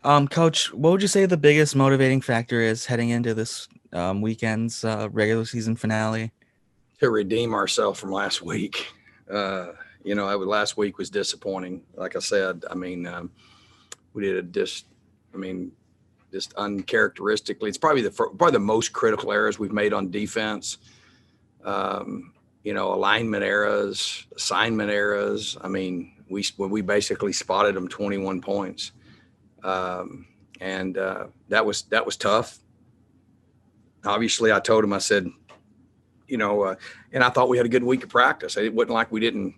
Coach, what would you say the biggest motivating factor is heading into this weekend's regular season finale? To redeem ourselves from last week. Uh, last week was disappointing. Like I said, we did a I mean, just uncharacteristically. It's probably the most critical errors we've made on defense. Alignment errors, assignment errors. We basically spotted them 21 points, and that was tough. Obviously, I told him. I said, and I thought we had a good week of practice. It wasn't like we didn't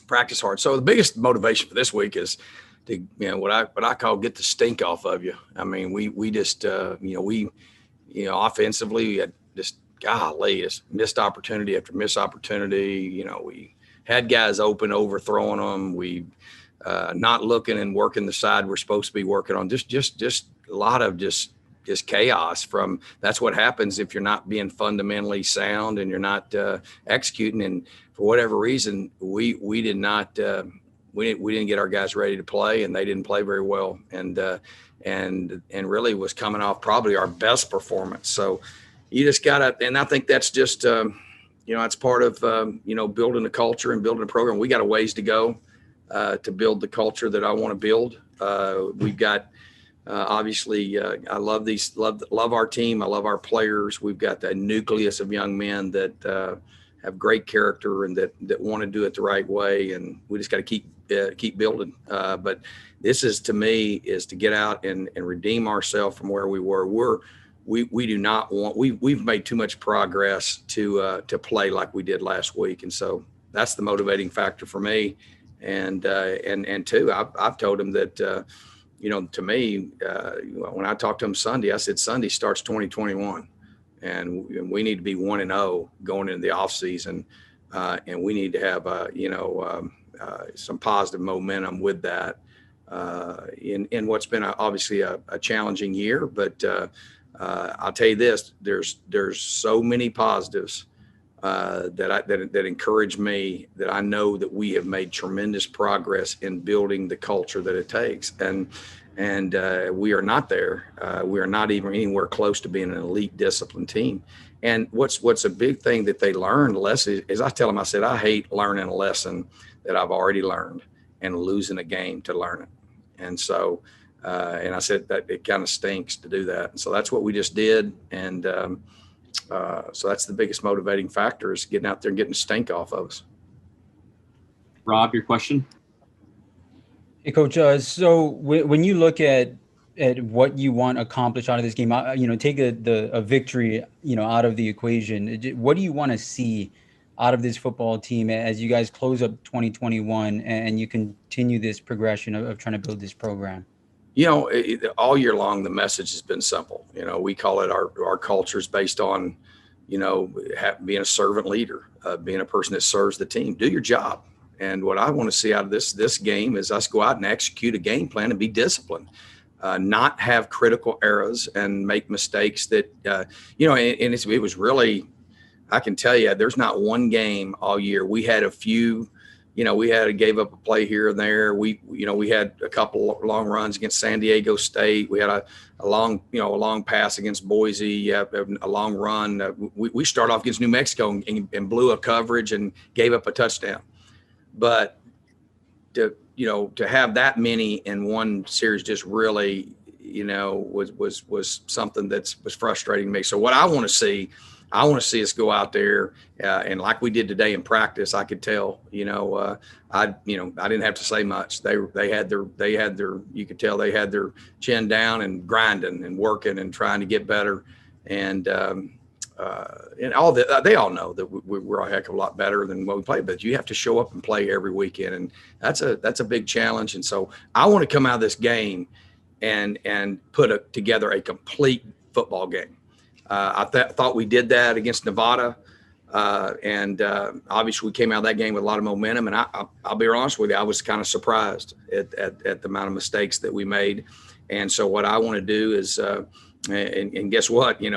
practice hard. So the biggest motivation for this week is to, what I call get the stink off of you. I mean, we just, offensively, we had just, golly, just missed opportunity after missed opportunity. We had guys open, overthrowing them. We not looking and working the side we're supposed to be working on. Just a lot of just chaos. From that's what happens if you're not being fundamentally sound and you're not executing. And for whatever reason, we did not we didn't get our guys ready to play, and they didn't play very well, and really was coming off probably our best performance. So you just gotta, and I think that's just it's part of building a culture and building a program. We got a ways to go to build the culture that I want to build. We've got obviously, I love our team. I love our players. We've got that nucleus of young men that have great character and that want to do it the right way. And we just got to keep building. But this is, to me, is to get out and redeem ourselves from where we were. We do not want. We've made too much progress to play like we did last week, and so that's the motivating factor for me. And two, I've told him that. To me, when I talked to him Sunday, I said Sunday starts 2021, and we need to be 1-0 going into the off season, and we need to have some positive momentum with that. In what's been obviously a challenging year, but I'll tell you this: there's so many positives that encourage me, that I know that we have made tremendous progress in building the culture that it takes. And we are not there. We are not even anywhere close to being an elite disciplined team. And what's a big thing that they learned less is I tell them, I said, I hate learning a lesson that I've already learned and losing a game to learn it. And so, and I said that it kind of stinks to do that. And so that's what we just did. And, so that's the biggest motivating factor, is getting out there and getting the stink off of us. Rob, your question? Hey, Coach. So when you look at what you want accomplished out of this game, take a victory, out of the equation. What do you want to see out of this football team as you guys close up 2021 and you continue this progression of trying to build this program? All year long, the message has been simple. We call it our culture is based on, being a servant leader, being a person that serves the team. Do your job. And what I want to see out of this game is us go out and execute a game plan and be disciplined, not have critical errors and make mistakes that, it was really, I can tell you, there's not one game all year. We had a few. Gave up a play here and there. We had a couple of long runs against San Diego State. We had a long pass against Boise, a long run. We started off against New Mexico and blew a coverage and gave up a touchdown. But to have that many in one series just really, was something that was frustrating to me. So what I want to see us go out there and like we did today in practice. I could tell, I didn't have to say much. They had their, you could tell they had their chin down and grinding and working and trying to get better. And all that, they all know that we're a heck of a lot better than what we play, but you have to show up and play every weekend. And that's a big challenge. And so I want to come out of this game and put together a complete football game. I thought we did that against Nevada. And obviously we came out of that game with a lot of momentum. And I'll be honest with you, I was kind of surprised at the amount of mistakes that we made. And so what I want to do is, and guess what, we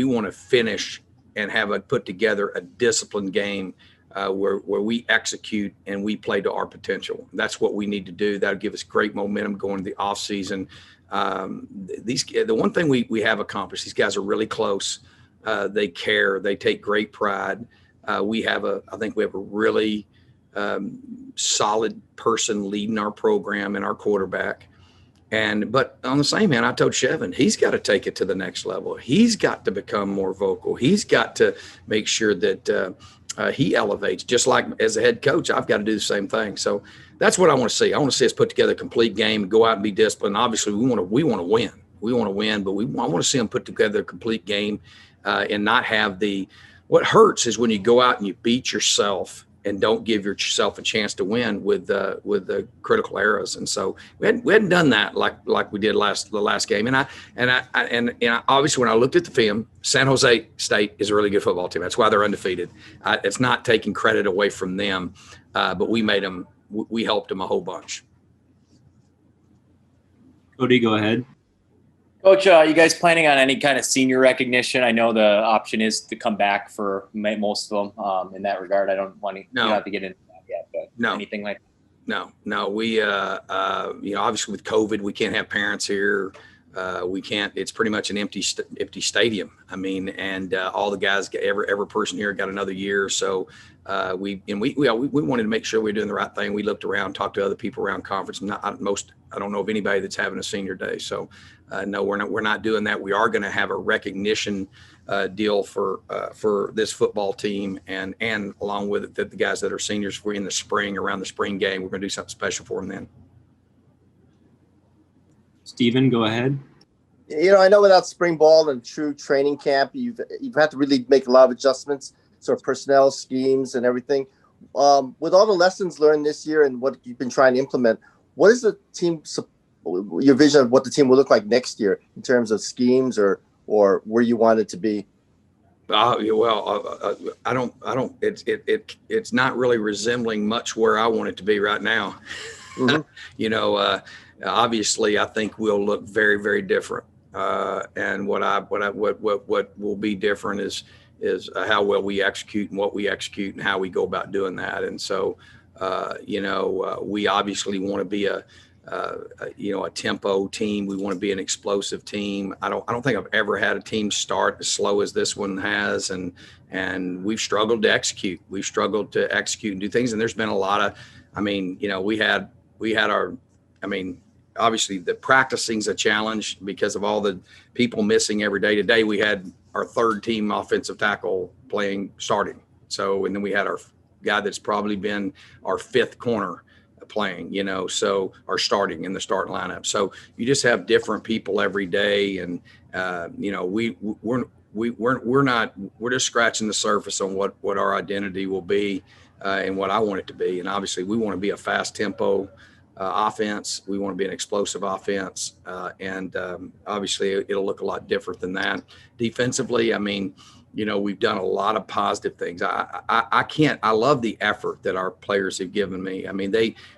want to finish and put together a disciplined game where we execute and we play to our potential. That's what we need to do. That'll give us great momentum going into the off season. The one thing we have accomplished, these guys are really close. They care. They take great pride. I think we have a really solid person leading our program and our quarterback. But on the same hand, I told Chevin, he's got to take it to the next level. He's got to become more vocal. He's got to make sure that he elevates. Just like as a head coach, I've got to do the same thing. So that's what I want to see. I want to see us put together a complete game, go out and be disciplined. Obviously, we want to win. We want to win, but I want to see them put together a complete game and not have what hurts is when you go out and you beat yourself and don't give yourself a chance to win with the critical errors. And so we hadn't done that like we did the last game. And I obviously when I looked at the film, San Jose State is a really good football team. That's why they're undefeated. It's not taking credit away from them, but we helped them a whole bunch. Cody, go ahead. Coach, you guys planning on any kind of senior recognition? I know the option is to come back for most of them. In that regard, I don't want to. No. You don't have to get into that yet, but No. anything like that? No. We obviously with COVID, we can't have parents here. We can't. It's pretty much an empty stadium. I mean, and all the guys, every person here got another year. So we wanted to make sure we were doing the right thing. We looked around, talked to other people around conference. I don't know of anybody that's having a senior day. So no, we're not doing that. We are going to have a recognition deal for this football team, and along with it, that the guys that are seniors for in the spring, around the spring game, we're going to do something special for them then. Steven, go ahead. I know without spring ball and true training camp, you've had to really make a lot of adjustments, sort of personnel schemes and everything. With all the lessons learned this year and what you've been trying to implement, what is the team, your vision of what the team will look like next year in terms of schemes or where you want it to be? I don't. It's not really resembling much where I want it to be right now. Mm-hmm. Obviously, I think we'll look very, very different. And what will be different is how well we execute and what we execute and how we go about doing that. And so, we obviously want to be a tempo team. We want to be an explosive team. I don't think I've ever had a team start as slow as this one has. And we've struggled to execute. We've struggled to execute and do things. And there's been a lot of, obviously the practicing's a challenge because of all the people missing every day. Today we had our third team offensive tackle starting. So, and then we had our guy that's probably been our fifth corner playing, so are starting in the starting lineup. So you just have different people every day. And, we're just scratching the surface on what our identity will be and what I want it to be. And obviously we want to be a fast tempo offense. We want to be an explosive offense. And obviously it'll look a lot different than that. Defensively, we've done a lot of positive things. I love the effort that our players have given me.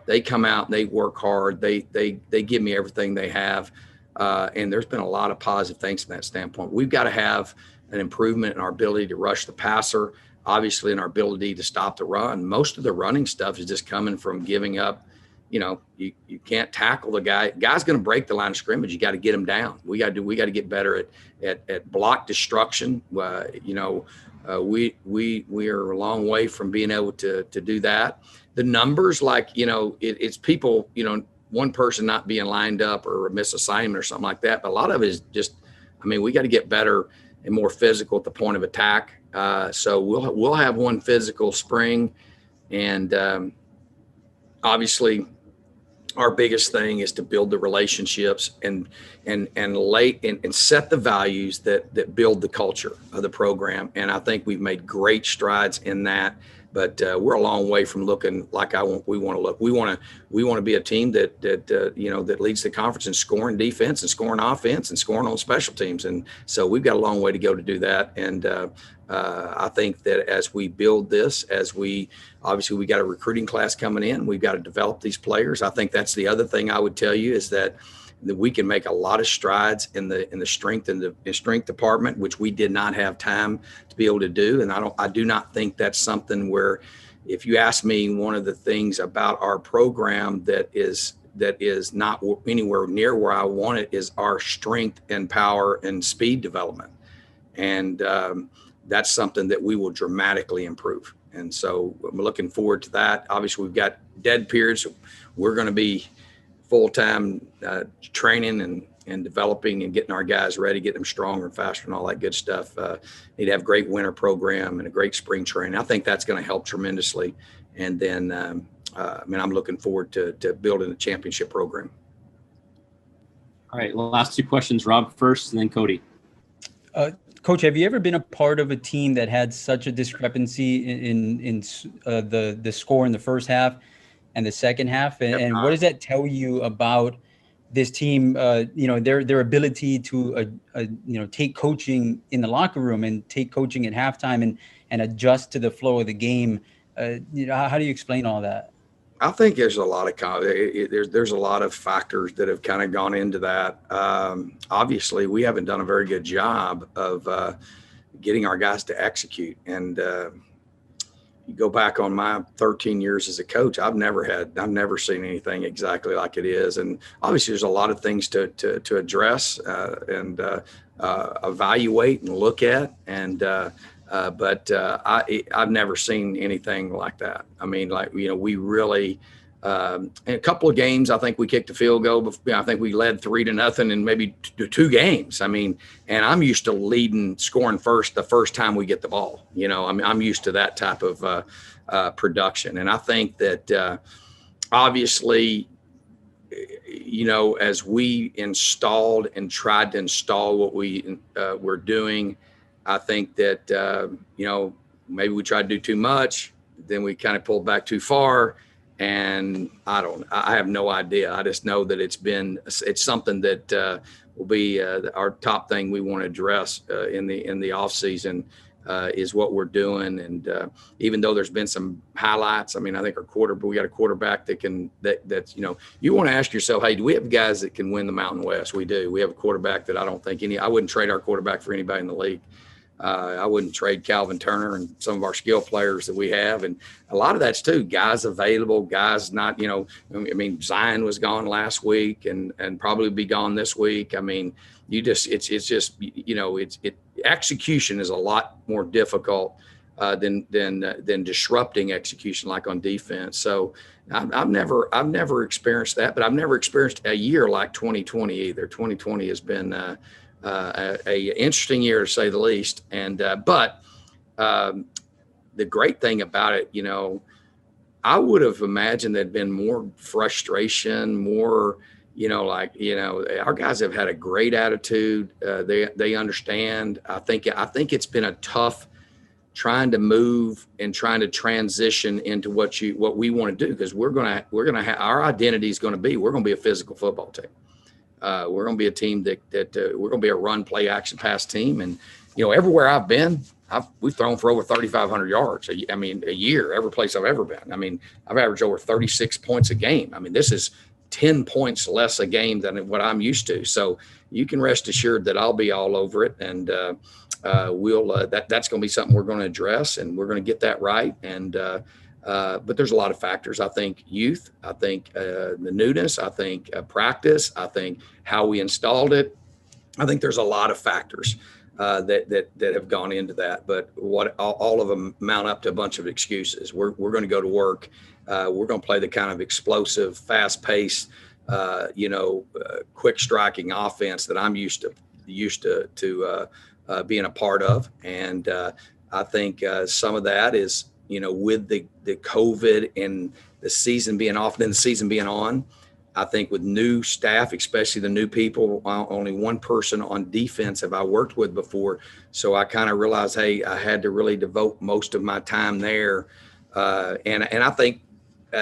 They come out and they work hard. They give me everything they have. And there's been a lot of positive things from that standpoint. We've got to have an improvement in our ability to rush the passer, obviously in our ability to stop the run. Most of the running stuff is just coming from giving up. You can't tackle the guy. Guy's going to break the line of scrimmage. You got to get him down. We got to get better at block destruction. We are a long way from being able to do that. The numbers, it's people, one person not being lined up or a misassignment or something like that. But a lot of it is just, we got to get better and more physical at the point of attack. So we'll have one physical spring, and obviously our biggest thing is to build the relationships and set the values that build the culture of the program. And I think we've made great strides in that, but we're a long way from looking like we want to look. We want to be a team that leads the conference in scoring defense and scoring offense and scoring on special teams. And so we've got a long way to go to do that. And I think that as we build this, obviously we got a recruiting class coming in, we've got to develop these players. I think that's the other thing I would tell you is that we can make a lot of strides in the strength department, which we did not have time to be able to do. And I do not think that's something where, if you ask me, one of the things about our program that is not anywhere near where I want it is our strength and power and speed development. And that's something that we will dramatically improve. And so I'm looking forward to that. Obviously, we've got dead periods. We're going to be full-time training and developing and getting our guys ready, getting them stronger and faster and all that good stuff. Need to have a great winter program and a great spring training. I think that's going to help tremendously. And then, I'm looking forward to building a championship program. All right, last two questions. Rob first, and then Cody. Coach, have you ever been a part of a team that had such a discrepancy in the score in the first half and the second half? And what does that tell you about this team? Their ability to take coaching in the locker room and take coaching at halftime and adjust to the flow of the game. How do you explain all that? I think there's a lot of there's a lot of factors that have kind of gone into that. Obviously, we haven't done a very good job of getting our guys to execute. And you go back on my 13 years as a coach, I've never seen anything exactly like it is. And obviously, there's a lot of things to address and evaluate and look at. But I've never seen anything like that. I mean, we really, in a couple of games, I think we kicked a field goal. I think we led 3-0 in maybe two games. I mean, and I'm used to scoring first the first time we get the ball. I'm used to that type of production. And I think that obviously, as we installed and tried to install what we were doing, I think that, maybe we tried to do too much, then we kind of pulled back too far. And I have no idea. I just know that it's something that will be our top thing we want to address in the off season is what we're doing. And even though there's been some highlights, I mean, I think we got a quarterback that's you want to ask yourself, hey, do we have guys that can win the Mountain West? We do. We have a quarterback that I wouldn't trade our quarterback for anybody in the league. I wouldn't trade Calvin Turner and some of our skill players that we have. And a lot of that's too, guys available, guys not, Zion was gone last week and probably be gone this week. I mean, execution is a lot more difficult than disrupting execution like on defense. So I've never experienced that, but I've never experienced a year like 2020 either. 2020 has been a interesting year to say the least. And but the great thing about it, I would have imagined there'd been more frustration, more, our guys have had a great attitude. They understand. I think it's been a tough trying to move and trying to transition into what we want to do, because we're gonna have, our identity is going to be, we're going to be a physical football team. We're going to be a team that we're going to be a run, play, action, pass team. And, everywhere I've been, we've thrown for over 3,500 yards. A year, every place I've ever been. I mean, I've averaged over 36 points a game. I mean, this is 10 points less a game than what I'm used to. So you can rest assured that I'll be all over it. And that's going to be something we're going to address, and we're going to get that right. And, but there's a lot of factors. I think youth, I think the newness, I think practice, I think how we installed it. I think there's a lot of factors that have gone into that. But what all of them mount up to a bunch of excuses. We're going to go to work. We're going to play the kind of explosive, fast-paced, quick striking offense that I'm used to being a part of. And I think some of that is, with the COVID and the season being off, then the season being on, I think with new staff, especially the new people, only one person on defense have I worked with before. So I kind of realized, hey, I had to really devote most of my time there. And I think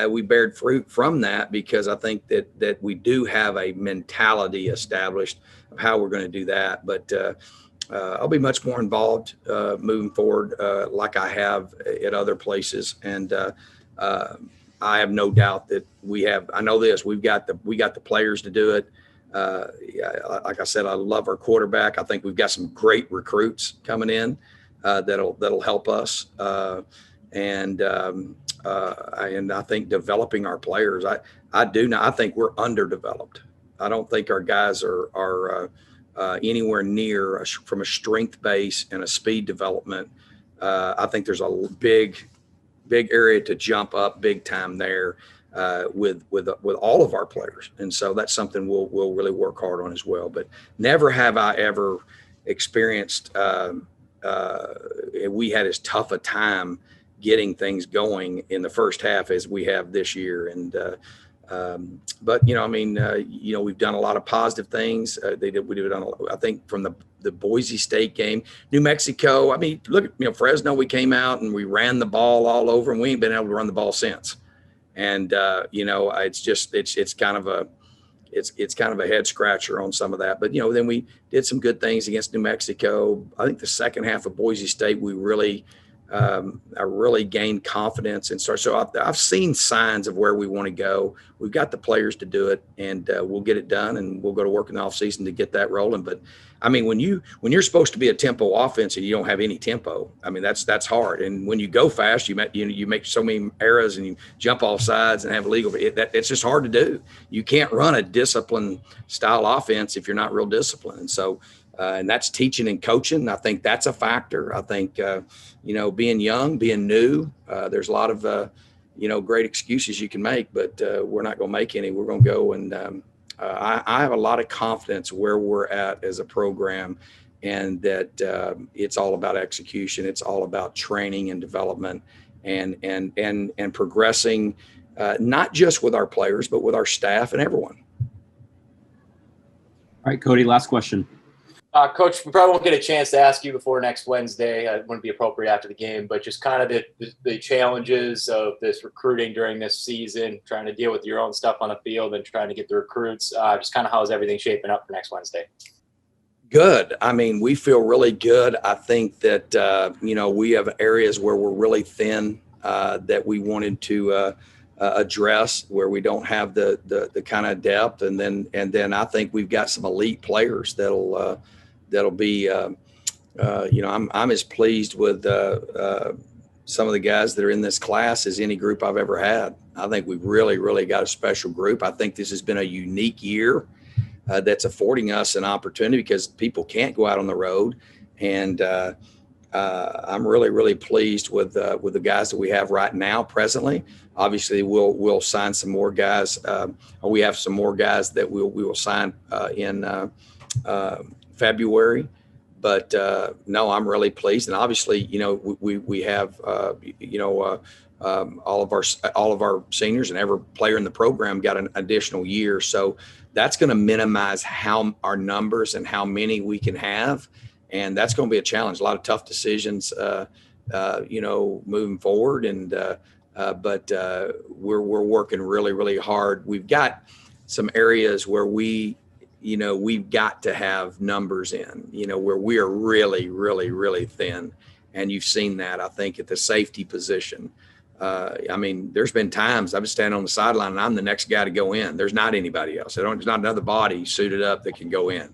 we bared fruit from that, because I think that we do have a mentality established of how we're going to do that. But I'll be much more involved moving forward, like I have at other places. And I have no doubt that I know this, we got the players to do it. Like I said, I love our quarterback. I think we've got some great recruits coming in that'll help us. And I think developing our players, I think we're underdeveloped. I don't think our guys are anywhere near from a strength base and a speed development. I think there's a big area to jump up big time there with all of our players. And so that's something we'll really work hard on as well. But never have I ever experienced we had as tough a time getting things going in the first half as we have this year. And but we've done a lot of positive things. We did I think from the Boise State game, New Mexico. I mean, look at Fresno. We came out and we ran the ball all over, and we ain't been able to run the ball since. And it's kind of a head scratcher on some of that. But then we did some good things against New Mexico. I think the second half of Boise State, we really I really gained confidence and started. So I've seen signs of where we want to go. We've got the players to do it, and we'll get it done, and we'll go to work in the off season to get that rolling. But I mean, when you're supposed to be a tempo offense and you don't have any tempo, I mean, that's hard. And when you go fast, you make so many errors and you jump off sides and have illegal. It's just hard to do. You can't run a disciplined style offense if you're not real disciplined. And so. And that's teaching and coaching. I think that's a factor. I think, being young, being new, there's a lot of, great excuses you can make, but we're not going to make any. We're going to go. And I have a lot of confidence where we're at as a program, and that it's all about execution. It's all about training and development and progressing, not just with our players, but with our staff and everyone. All right, Cody, last question. Coach, we probably won't get a chance to ask you before next Wednesday. It wouldn't be appropriate after the game, but just kind of the challenges of this recruiting during this season, trying to deal with your own stuff on the field and trying to get the recruits. Just kind of how's everything shaping up for next Wednesday? Good. I mean, we feel really good. I think that, we have areas where we're really thin that we wanted to address, where we don't have the kind of depth. And then I think we've got some elite players that'll be, I'm as pleased with some of the guys that are in this class as any group I've ever had. I think we've really, really got a special group. I think this has been a unique year that's affording us an opportunity because people can't go out on the road. And I'm really, really pleased with the guys that we have right now presently. Obviously, we'll sign some more guys. We have some more guys that we will sign in February. But no, I'm really pleased. And obviously, we have all of our seniors, and every player in the program got an additional year. So that's going to minimize how our numbers and how many we can have. And that's going to be a challenge. A lot of tough decisions, moving forward. And but we're working really, really hard. We've got some areas where we've got to have numbers in, where we are really, really, really thin. And you've seen that, I think, at the safety position. There's been times I've been standing on the sideline and I'm the next guy to go in. There's not anybody else. There's not another body suited up that can go in.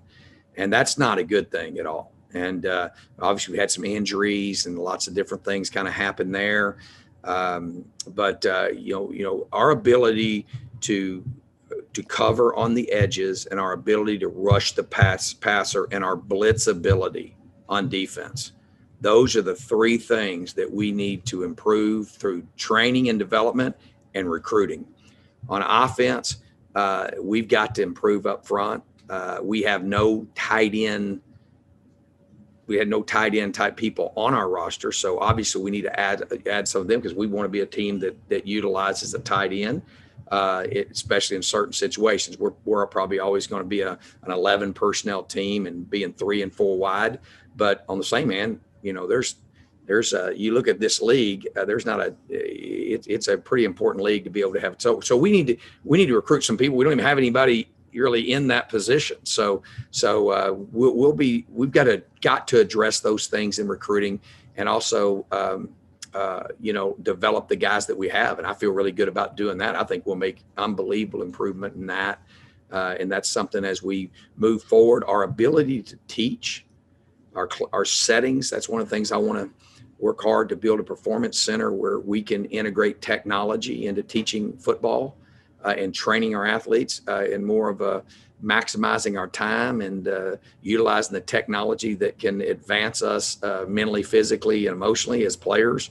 And that's not a good thing at all. And obviously we had some injuries and lots of different things kind of happen there. But our ability to cover on the edges and our ability to rush the passer and our blitz ability on defense. Those are the three things that we need to improve through training and development and recruiting. On offense, we've got to improve up front. We have no tight end. We had no tight end type people on our roster. So obviously we need to add some of them because we want to be a team that utilizes a tight end, especially in certain situations. We're probably always going to be an 11 personnel team and being 3 and 4 wide. But on the same hand, there's you look at this league, it's a pretty important league to be able to have. So we need to recruit some people. We don't even have anybody really in that position. So we've got to address those things in recruiting, and also develop the guys that we have. And I feel really good about doing that. I think we'll make unbelievable improvement in that. And that's something as we move forward, our ability to teach, our settings. That's one of the things I want to work hard to build a performance center where we can integrate technology into teaching football and training our athletes, and more of a maximizing our time and utilizing the technology that can advance us mentally, physically, and emotionally as players.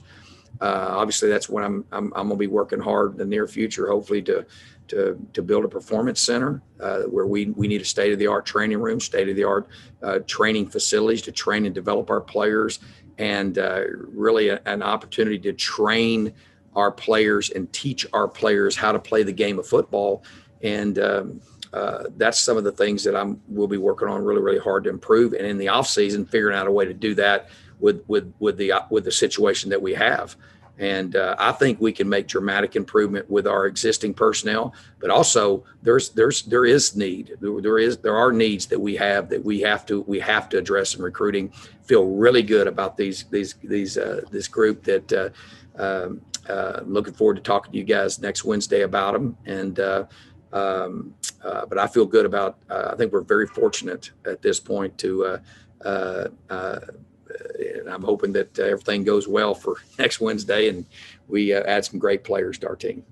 Obviously, that's what I'm going to be working hard in the near future, hopefully to build a performance center where we need a state-of-the-art training room, state-of-the-art training facilities to train and develop our players, and really an opportunity to train our players and teach our players how to play the game of football. And that's some of the things that we'll be working on really, really hard to improve. And in the off season, figuring out a way to do that with the situation that we have. And I think we can make dramatic improvement with our existing personnel, but also there is need. There are needs that we have to address in recruiting. Feel really good about this group that looking forward to talking to you guys next Wednesday about them. And but I feel good about. I think we're very fortunate at this point to. And I'm hoping that everything goes well for next Wednesday and we add some great players to our team.